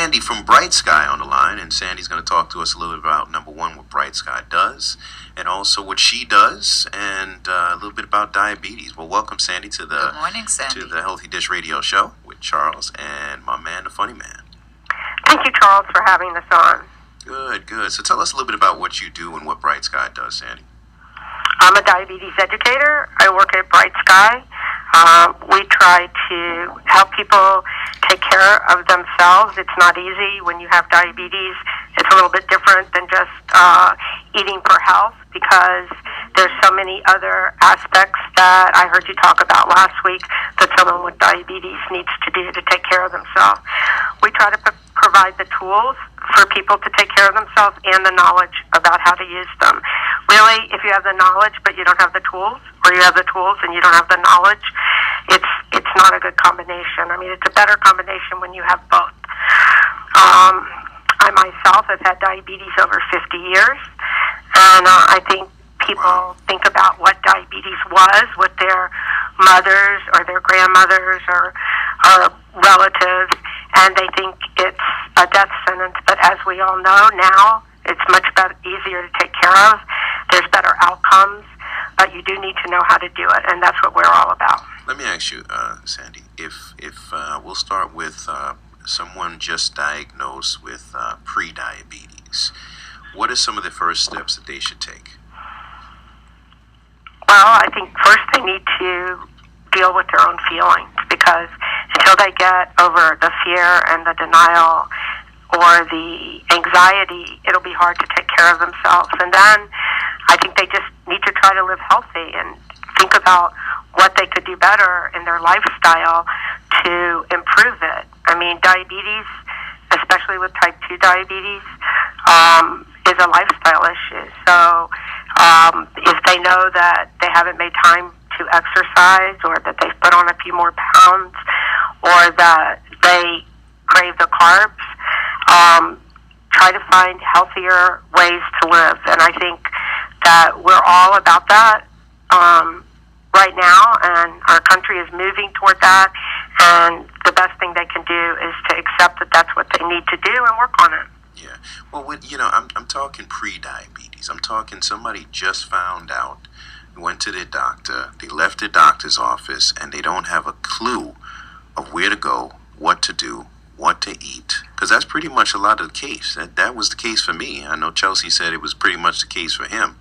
Sandy from BrightSky on the line, and Sandy's going to talk to us a little bit about, number one, what BrightSky does, and also what she does, and a little bit about diabetes. Well, welcome, Sandy, to the Good morning, Sandy. to the Healthy Dish Radio Show with Charles and my man, the Funny Man. Thank you, Charles, for having us on. Good. So tell us a little bit about what you do and what BrightSky does, Sandy. I'm a diabetes educator. I work at BrightSky. We try to help people take care of themselves. It's not easy when you have diabetes. It's a little bit different than just eating for health, because there's so many other aspects that I heard you talk about last week that someone with diabetes needs to do to take care of themselves. We try to provide the tools for people to take care of themselves and the knowledge about how to use them. Really, if you have the knowledge but you don't have the tools, or you have the tools and you don't have the knowledge, it's not a good combination. I mean, it's a better combination when you have both. I myself have had diabetes over 50 years, and I think people think about what diabetes was with their mothers or their grandmothers or relatives, and they think it's a death sentence. But as we all know now, it's much easier to take care of. There's better outcomes, but you do need to know how to do it, and that's what we're all about. Let me ask you, Sandy, if we'll start with someone just diagnosed with pre-diabetes, what are some of the first steps that they should take? Well, I think first they need to deal with their own feelings, because until they get over the fear and the denial or the anxiety, it'll be hard to take care of themselves. And then I think they just need to try to live healthy and think about what they could do better in their lifestyle to improve it. I mean, diabetes, especially with type 2 diabetes, is a lifestyle issue. So if they know that they haven't made time to exercise, or that they've put on a few more pounds, or that they crave the carbs, try to find healthier ways to live. And I think that we're all about that right now, and our country is moving toward that, and the best thing they can do is to accept that that's what they need to do and work on it. Yeah. Well, I'm talking pre-diabetes. I'm talking somebody just found out, went to their doctor, they left their doctor's office, and they don't have a clue of where to go, what to do, what to eat. Because that's pretty much a lot of the case. That was the case for me. I know Chelsea said it was pretty much the case for him.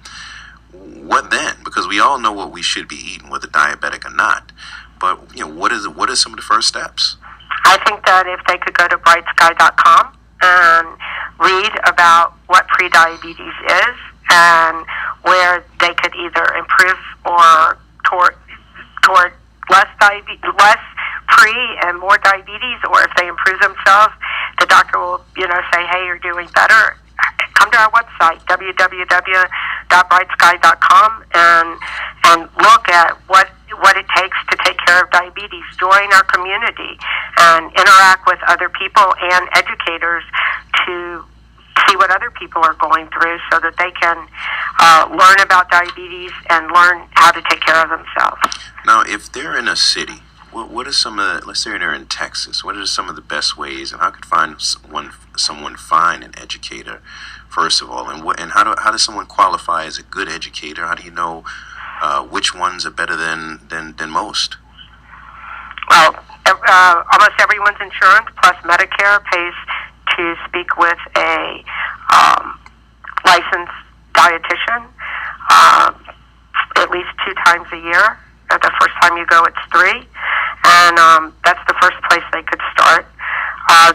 What then? Because we all know what we should be eating, whether diabetic or not. But what are some of the first steps? I think that if they could go to BrightSky.com and read about what pre-diabetes is, and where they could either improve or toward less pre and more diabetes, or if they improve themselves, the doctor will say, hey, you're doing better. Come to our website, www.brightsky.com, and look at what it takes to take care of diabetes. Join our community and interact with other people and educators to see what other people are going through, so that they can learn about diabetes and learn how to take care of themselves. Now, if they're in a city, what are some of the, let's say they're in Texas, what are some of the best ways, and how could someone find an educator, first of all, and how does someone qualify as a good educator? How do you know which ones are better than most? Well, almost everyone's insurance plus Medicare pays to speak with a licensed dietitian at least 2 times a year. The first time you go, it's 3. And that's the first place they could start.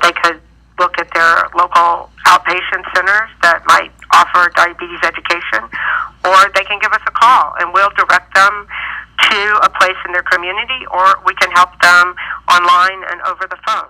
They could look at their local outpatient centers that might offer diabetes education, or they can give us a call, and we'll direct them to a place in their community, or we can help them online and over the phone.